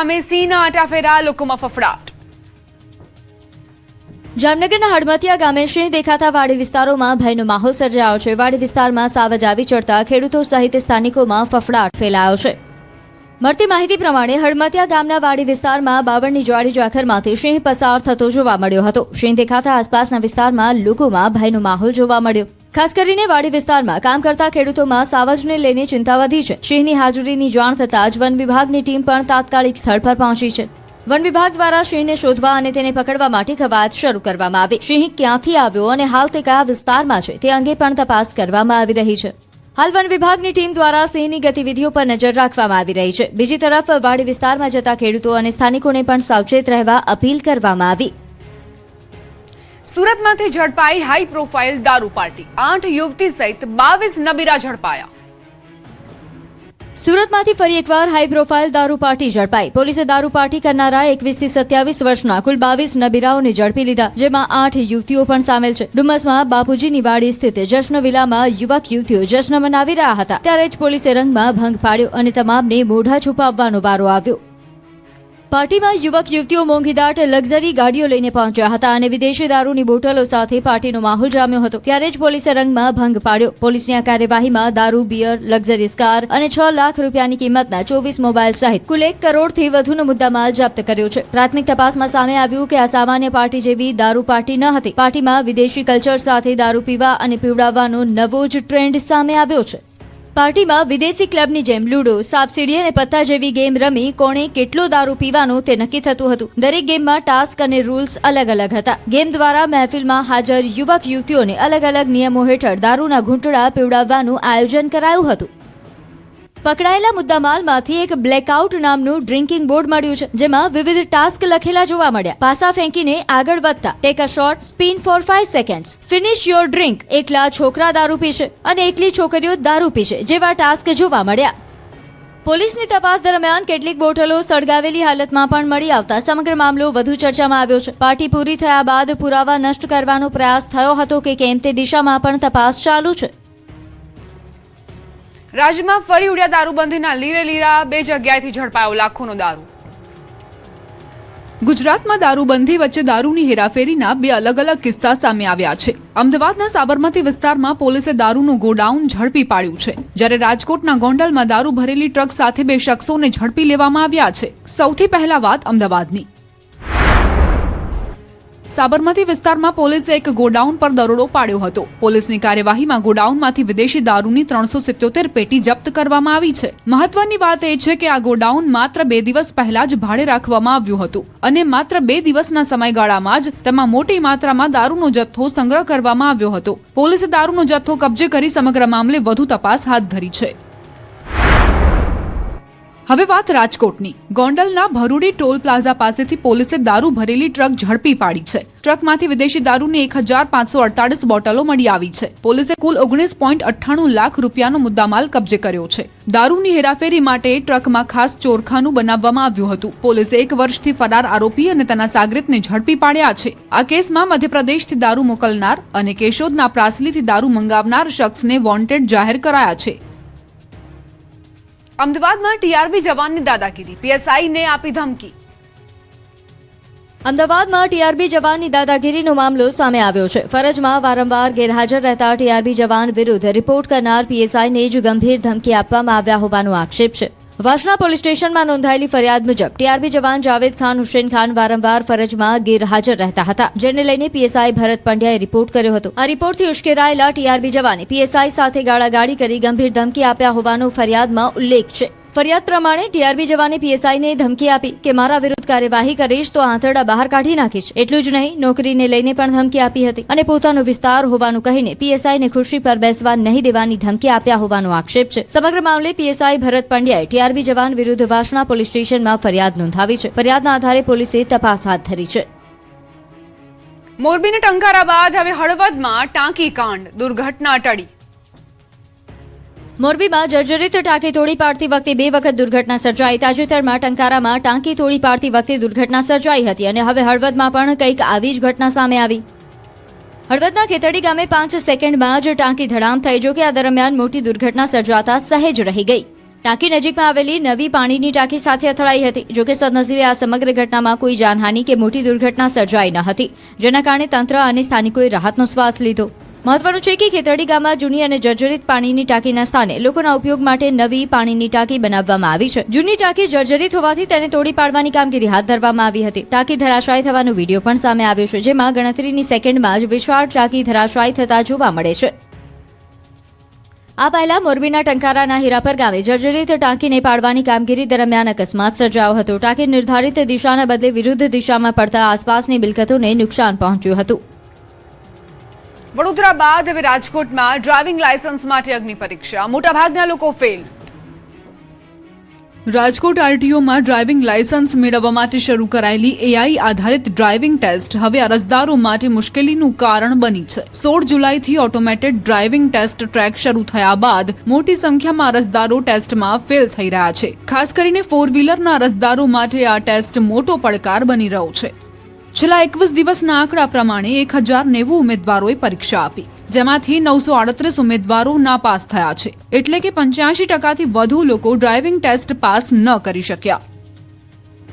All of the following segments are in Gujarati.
ગામે સિંહના આટા ફેરા, લોકોમાં ફફડાટ। જામનગરના હડમતિયા ગામે સિંહ દેખાતા વાડી વિસ્તારોમાં ભયનો માહોલ સર્જાયો છે। વાડી વિસ્તારમાં સાવજ આવી ચડતા ખેડૂતો સહિત સ્થાનિકોમાં ફફડાટ ફેલાયો છે। મળતી માહિતી પ્રમાણે હડમતિયા ગામના વાડી વિસ્તારમાં બાવળની જ્વાળી જાખરમાંથી સિંહ પસાર થતો જોવા મળ્યો હતો। સિંહ દેખાતા આસપાસના વિસ્તારમાં લોકોમાં ભયનો માહોલ જોવા મળ્યો। ખાસ કરીને વાડી વિસ્તારમાં કામ કરતા ખેડૂતોમાં સાવજને લઈને ચિંતા વધી છે। સિંહની હાજરીની જાણ થતાં જ વન વિભાગની ટીમ પણ તાત્કાલિક સ્થળ પર પહોંચી છે। વન વિભાગ દ્વારા સિંહને શોધવા અને તેને પકડવા માટે કવાયત શરૂ કરવામાં આવી। સિંહ ક્યાંથી આવ્યો અને હાલ તે કયા વિસ્તારમાં છે તે અંગે પણ તપાસ કરવામાં આવી રહી છે। હાલ વન વિભાગની ટીમ દ્વારા સિંહની ગતિવિધિઓ પર નજર રાખવામાં આવી રહી છે। બીજી તરફ વાડી વિસ્તારમાં જતા ખેડૂતો અને સ્થાનિકોને પણ સાવચેત રહેવા અપીલ કરવામાં આવી। સુરતમાંથી ઝડપાઈ હાઈ પ્રોફાઇલ દારૂ પાર્ટી, 8 યુવતી સહિત 22 નબીરા ઝડપાયા। સુરતમાંથી ફરી એકવાર હાઈ પ્રોફાઇલ દારૂ પાર્ટી ઝડપાઈ। પોલીસે દારૂ પાર્ટી કરનારા 21 થી 27 વર્ષના કુલ 22 નબીરાઓને ઝડપી લીધા, જેમાં 8 યુવતીઓ પણ સામેલ છે। ડુમસમાં બાપુજીની વાડી સ્થિત જશ્ન વિલામાં યુવક યુવતીઓ જશ્ન મનાવી રહ્યા હતા, ત્યારે જ પોલીસે રંગમાં ભંગ પાડ્યો અને તમામને મોઢા છુપાવવાનો વારો આવ્યો। પાર્ટીમાં યુવક યુવતીઓ મોંઘીદાટ લક્ઝરી ગાડીઓ લઈને પહોંચ્યા હતા અને વિદેશી દારૂની બોટલો સાથે પાર્ટીનો માહોલ જામ્યો હતો, ત્યારે જ પોલીસે રંગમાં ભંગ પાડ્યો। પોલીસની આ કાર્યવાહીમાં દારૂ, બિયર, લક્ઝરીઝ કાર અને 6 લાખ રૂપિયાની કિંમતના 24 મોબાઈલ સહિત કુલ 1 કરોડથી વધુનો મુદ્દામાલ જપ્ત કર્યો છે। પ્રાથમિક તપાસમાં સામે આવ્યું કે આ સામાન્ય પાર્ટી જેવી દારૂ પાર્ટી ન હતી। પાર્ટીમાં વિદેશી કલ્ચર સાથે દારૂ પીવા અને પીવડાવવાનો નવો જ ટ્રેન્ડ સામે આવ્યો છે। પાર્ટીમાં વિદેશી ક્લબની જેમ લૂડો, સાપસીડી અને પત્તા જેવી ગેમ રમી કોણે કેટલો દારૂ પીવાનો તે નક્કી થતું હતું। દરેક ગેમમાં ટાસ્ક અને રૂલ્સ અલગ અલગ હતા। ગેમ દ્વારા મહેફિલમાં હાજર યુવક યુવતીઓને અલગ અલગ નિયમો હેઠળ દારૂના ઘૂંટડા પીવડાવવાનું આયોજન કરાયું હતું। પકડાયેલા મુદ્દામાલમાંથી એક બ્લેકઆઉટ નામનું ડ્રિંકિંગ બોર્ડ મળ્યું છે, જેમાં વિવિધ ટાસ્ક લખેલા જોવા મળ્યા। પાસા ફેંકીને આગળ વધતા, take a shot, spin for 5 seconds, finish your drink, એકલા છોકરા દારૂ પીશે અને એકલી છોકરીઓ દારૂ પીશે જેવા ટાસ્ક જોવા મળ્યા। પોલીસની તપાસ દરમિયાન કેટલીક બોટલો સળગાવેલી હાલતમાં પણ મળી આવતા સમગ્ર મામલો વધુ ચર્ચામાં આવ્યો છે। પાર્ટી પૂરી થયા બાદ પુરાવા નષ્ટ કરવાનો પ્રયાસ થયો હતો કે કેમ તે દિશામાં પણ તપાસ ચાલુ છે। રાજ્યમાં ફરી ઉડ્યા દારૂબંધીના લીરે લીરા, 2 જગ્યાએથી ઝડપાયો લાખોનો દારૂ। ગુજરાતમાં દારૂબંધી વચ્ચે દારૂની હેરાફેરીના 2 અલગ અલગ કિસ્સા સામે આવ્યા છે। અમદાવાદના સાબરમતી વિસ્તારમાં પોલીસે દારૂનું ગોડાઉન ઝડપી પાડ્યું છે, જ્યારે રાજકોટના ગોંડલમાં દારૂ ભરેલી ટ્રક સાથે 2 શખ્સોને ઝડપી લેવામાં આવ્યા છે। સૌથી પહેલા વાત અમદાવાદની। સાબરમતી વિસ્તારમાં પોલીસે એક ગોડાઉન પર દરોડો પાડ્યો હતો। પોલીસની કાર્યવાહીમાં ગોડાઉનમાંથી વિદેશી દારૂની 377 પેટી જપ્ત કરવામાં આવી છે। મહત્વની વાત એ છે કે આ ગોડાઉન માત્ર 2 દિવસ પહેલા જ ભાડે રાખવામાં આવ્યું હતું અને માત્ર 2 દિવસના સમયગાળામાં જ તેમાં મોટી માત્રામાં દારૂનો જથ્થો સંગ્રહ કરવામાં આવ્યો હતો। પોલીસે દારૂનો જથ્થો કબજે કરી સમગ્ર મામલે વધુ તપાસ હાથ ધરી છે। હવે વાત રાજકોટની। ગોંડલના ભરૂડી ટોલ પ્લાઝા પાસેથી પોલીસે દારૂ ભરેલી ટ્રક ઝડપી પાડી છે। ટ્રકમાંથી વિદેશી દારૂની 1548 બોટલો મળી આવી છે। પોલીસે કુલ 19.98 લાખ રૂપિયાનો મુદ્દામાલ કબજે કર્યો છે। દારૂની હેરાફેરી માટે ટ્રકમાં ખાસ ચોરખાનું બનાવવામાં આવ્યું હતું। પોલીસે 1 વર્ષથી ફરાર આરોપી અને તેના સાગરીતને ઝડપી પાડ્યા છે। આ કેસમાં મધ્યપ્રદેશથી દારૂ મોકલનાર અને કેશોદના પ્રાસલીથી દારૂ મંગાવનાર શખ્સને વોન્ટેડ જાહેર કરાયા છે। અમદાવાદમાં ટીઆરબી જવાનની દાદાગીરી, પીએસઆઈને આપી ધમકી। અમદાવાદમાં ટીઆરબી જવાનની દાદાગીરીનો મામલો સામે આવ્યો છે। ફરજમાં વારંવાર ગેરહાજર રહેતા ટીઆરબી જવાન વિરુદ્ધ રિપોર્ટ કરનાર પીએસઆઈને જ ગંભીર ધમકી આપવામાં આવ્યા હોવાનો આક્ષેપ છે। વાસણા પોલીસ સ્ટેશનમાં નોંધાયેલી ફરિયાદ મુજબ ટીઆરબી જવાન જાવેદ ખાન હુસેન ખાન વારંવાર ફરજમાં ગેરહાજર રહેતા હતા, જેને લઈને પીએસઆઈ ભરત પંડ્યાએ રિપોર્ટ કર્યો હતો। આ રિપોર્ટથી ઉશ્કેરાયેલા ટીઆરબી જવાને પીએસઆઈ સાથે ગાળાગાળી કરી ગંભીર ધમકી આપ્યા હોવાનો ફરિયાદમાં ઉલ્લેખ છે। ફરિયાદ પ્રમાણે ટીઆરબી જવાને પીએસઆઈને ધમકી આપી કે મારા વિરુદ્ધ કાર્યવાહી કરીશ તો આંતરડા બહાર કાઢી નાખીશ। એટલું જ નહીં, નોકરીને લઈને પણ ધમકી આપી હતી અને પોતાનો વિસ્તાર હોવાનું કહીને પીએસઆઈને ખુરશી પર બેસવા નહીં દેવાની ધમકી આપ્યા હોવાનો આક્ષેપ છે। સમગ્ર મામલે પીએસઆઈ ભરત પંડ્યાએ ટીઆરબી જવાન વિરુદ્ધ વાસણા પોલીસ સ્ટેશનમાં ફરિયાદ નોંધાવી છે। ફરિયાદના આધારે પોલીસે તપાસ હાથ ધરી છે। મોરબીના ટંકારા બાદ હવે હળવદમાં ટાંકી કાંડ, દુર્ઘટના ટળી। મોરબીમાં જર્જરિત ટાંકી તોડી પાડતી વખતે 2 વખત દુર્ઘટના સર્જાઈ। તાજેતરમાં ટંકારામાં ટાંકી તોડી પાડતી વખતે દુર્ઘટના સર્જાઈ હતી અને હવે હળવદમાં પણ કંઈક આવી જ ઘટના સામે આવી। હળવદના ખેતડી ગામે 5 સેકન્ડમાં જ ટાંકી ધડામ થઈ, જો કે આ દરમિયાન મોટી દુર્ઘટના સર્જાતા સહેજ રહી ગઈ। ટાંકી નજીકમાં આવેલી નવી પાણીની ટાંકી સાથે અથડાઈ હતી. જોકે સદનસીબે આ સમગ્ર ઘટનામાં કોઈ જાનહાનિ કે મોટી દુર્ઘટના સર્જાઈ ન હતી, જેના કારણે તંત્ર અને સ્થાનિકોએ રાહતનો શ્વાસ લીધો. મહત્વનું છે કે ખેતરડી ગામમાં જૂની અને જર્જરિત પાણીની ટાંકીના સ્થાને લોકોના ઉપયોગ માટે નવી પાણીની ટાંકી બનાવવામાં આવી છે. જૂની ટાંકી જર્જરિત હોવાથી તેને તોડી પાડવાની કામગીરી હાથ ધરવામાં આવી હતી. ટાંકી ધરાશાયી થવાનો વિડીયો પણ સામે આવ્યો છે, જેમાં ગણતરીની સેકન્ડમાં જ વિશાળ ટાંકી ધરાશાયી થતા જોવા મળે છે. આ પહેલા મોરબીના ટંકારાના હીરાપર ગામે જર્જરિત ટાંકીને પાડવાની કામગીરી દરમિયાન અકસ્માત સર્જાયો હતો. ટાંકી નિર્ધારિત દિશાના બદલે વિરુદ્ધ દિશામાં પડતા આસપાસની મિલકતોને નુકસાન પહોંચ્યું હતું. વડોદરા બાદ હવે રાજકોટમાં ડ્રાઇવિંગ લાયસન્સ માટે અગ્નિ પરીક્ષા. મોટાભાગના લોકો ફેલ. રાજકોટ આરટીઓમાં ડ્રાઇવિંગ લાયસન્સ મેળવવા માટે શરૂ કરાયેલી એઆઈ આધારિત ડ્રાઇવિંગ ટેસ્ટ હવે અરજદારો માટે મુશ્કેલીનું કારણ બની છે. 16 જુલાઈથી ઓટોમેટેડ ડ્રાઇવિંગ ટેસ્ટ ટ્રેક શરૂ થયા બાદ મોટી સંખ્યામાં અરજદારો ટેસ્ટમાં ફેલ થઈ રહ્યા છે. ખાસ કરીને 4 વ્હીલરના અરજદારો માટે આ ટેસ્ટ મોટો પડકાર બની રહ્યો છે. છેલ્લા 21 દિવસના આંકડા પ્રમાણે 1090 ઉમેદવારોએ પરીક્ષા આપી, જેમાંથી 938 ઉમેદવારો નાપાસ થયા છે. એટલે કે 85%થી વધુ લોકો ડ્રાઇવિંગ ટેસ્ટ પાસ ન કરી શક્યા.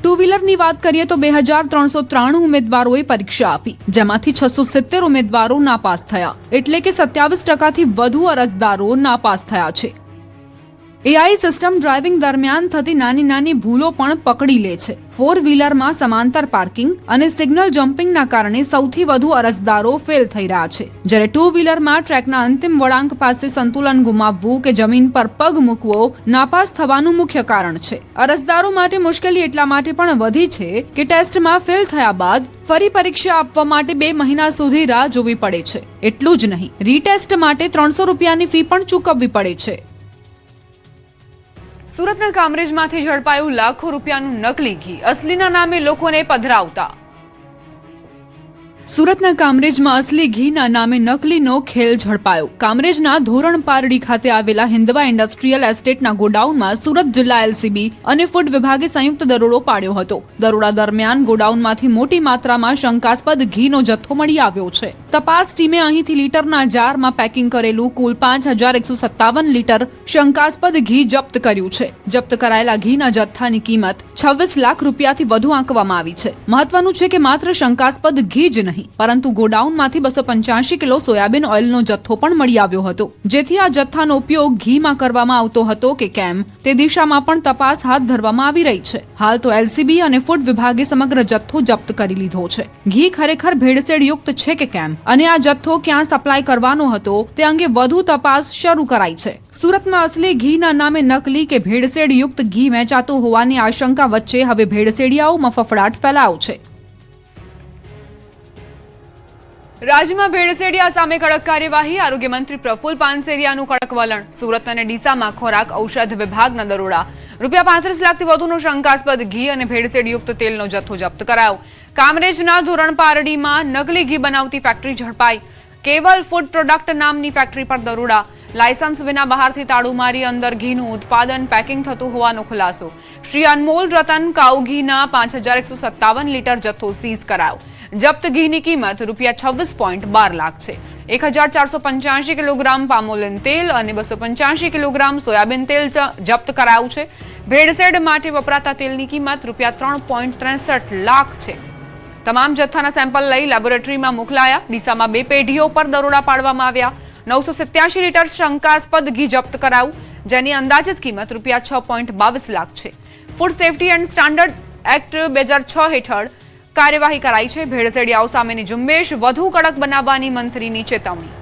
2 વ્હીલરની વાત કરીએ તો 2393 ઉમેદવારોએ પરીક્ષા આપી, જેમાંથી 670 ઉમેદવારો નાપાસ થયા. એટલે કે 27%થી વધુ અરજદારો નાપાસ થયા છે. એઆઈ સિસ્ટમ ડ્રાઇવિંગ દરમિયાન થતી નાની નાની ભૂલો પણ પકડી લે છે. 4 વ્હીલરમાં સમાંતર પાર્કિંગ અને સિગ્નલ જમ્પિંગના કારણે સૌથી વધુ અરજદારો ફેલ થઈ રહ્યા છે, જ્યારે 2 વ્હીલરમાં ટ્રેકના અંતિમ વળાંક પાસે સંતુલન ગુમાવવું કે જમીન પર પગ મૂકવો નાપાસ થવાનું મુખ્ય કારણ છે. અરજદારો માટે મુશ્કેલી એટલા માટે પણ વધી છે કે ટેસ્ટમાં ફેલ થયા બાદ ફરી પરીક્ષા આપવા માટે 2 મહિના સુધી રાહ જોવી પડે છે. એટલું જ નહીં, રીટેસ્ટ માટે 300 રૂપિયાની ફી પણ ચૂકવવી પડે છે. સુરતના કામરેજમાંથી ઝડપાયું લાખો રૂપિયાનું નકલી ઘી, અસલીના નામે લોકોને પધરાવતા. સુરતના કામરેજમાં અસલી ઘીના નામે નકલીનો ખેલ ઝડપાયો. કામરેજના ધોરણ પારડી ખાતે આવેલા હિન્દવા ઇન્ડસ્ટ્રીયલ એસ્ટેટના ગોડાઉનમાં સુરત જિલ્લા એલસીબી અને ફૂડ વિભાગે સંયુક્ત દરોડો પાડ્યો હતો. દરોડા દરમિયાન ગોડાઉનમાંથી મોટી માત્રામાં શંકાસ્પદ ઘીનો જથ્થો મળી આવ્યો છે. તપાસ ટીમે અહીંથી લીટરના જારમાં પેકિંગ કરેલું કુલ 5157 લીટર શંકાસ્પદ ઘી જપ્ત કર્યું છે. જપ્ત કરાયેલા ઘીના જથ્થાની કિંમત 26 લાખ રૂપિયાથી વધુ આંકવામાં આવી છે. મહત્વનું છે કે માત્ર શંકાસ્પદ ઘી જ નહીં, પરંતુ ગોડાઉનમાંથી 285 કિલો સોયાબીન ઓઇલનો જથ્થો પણ મળી આવ્યો હતો. જેથી આ જથ્થાનો ઉપયોગ ઘીમાં કરવામાં આવતો હતો કે કેમ તે દિશામાં પણ તપાસ હાથ ધરવામાં આવી રહી છે. હાલ તો એલસીબી અને ફૂડ વિભાગે સમગ્ર જથ્થો જપ્ત કરી લીધો છે. ઘી ખરેખર ભેળસેળયુક્ત છે કે કેમ અને આ જથ્થો ક્યાં સપ્લાય કરવાનો હતો તે અંગે વધુ તપાસ શરૂ કરાઈ છે. સુરતમાં અસલી ઘીના નામે નકલી કે ભેળસેળયુક્ત ઘી વેચાતું હોવાની આશંકા વચ્ચે હવે ભેળસેડિયાઓમાં ફફડાટ ફેલાયો છે. રાજ્યમાં ભેળસેડિયા સામે કડક કાર્યવાહી. આરોગ્ય મંત્રી પ્રફુલ પાનસેરિયાનું કડક વલણ. સુરત અને ડીસામાં ખોરાક ઔષધ વિભાગના દરોડા. ₹35 લાખથી વધુનો શંકાસ્પદ ઘી અને ભેળસેળયુક્ત તેલનો જથ્થો જપ્ત કરાયો. કામરેજના ધોરણ પારડીમાં નકલી ઘી બનાવતી ફેક્ટરી ઝડપાઈ. કેવલ ફૂડ પ્રોડક્ટ નામની ફેક્ટરી પર દરોડા. લાયસન્સ વિના બહારથી તાળું મારી અંદર ઘીનું ઉત્પાદન પેકિંગ થતું હોવાનો ખુલાસો. શ્રી અનમોલ રતન કાઉ ઘીના 5157 લીટર જથ્થો સીઝ કરાયો. જપ્ત ઘીની કિંમત ₹26.12 લાખ છે. 1485 કિલોગ્રામ પામોલિન તેલ અને 285 કિલોગ્રામ સોયાબીન તેલ જપ્ત કરાયું છે. ભેળસેળ માટે વપરાતા તેલની કિંમત ₹3.63 લાખ છે. તમામ જથ્થાના સેમ્પલ લઈ લેબોરેટરીમાં મોકલાયા. ડીસામાં 2 પેઢીઓ પર દરોડા પાડવામાં આવ્યા. 987 લીટર શંકાસ્પદ ઘી જપ્ત કરાયું, જેની અંદાજિત કિંમત ₹6.22 લાખ છે. Food safety and standard act 2006 હેઠળ કાર્યવાહી કરાઈ છે. ભેળસેડિયાઓ સામેની ઝુંબેશ વધુ કડક બનાવવાની મંત્રીની ચેતવણી.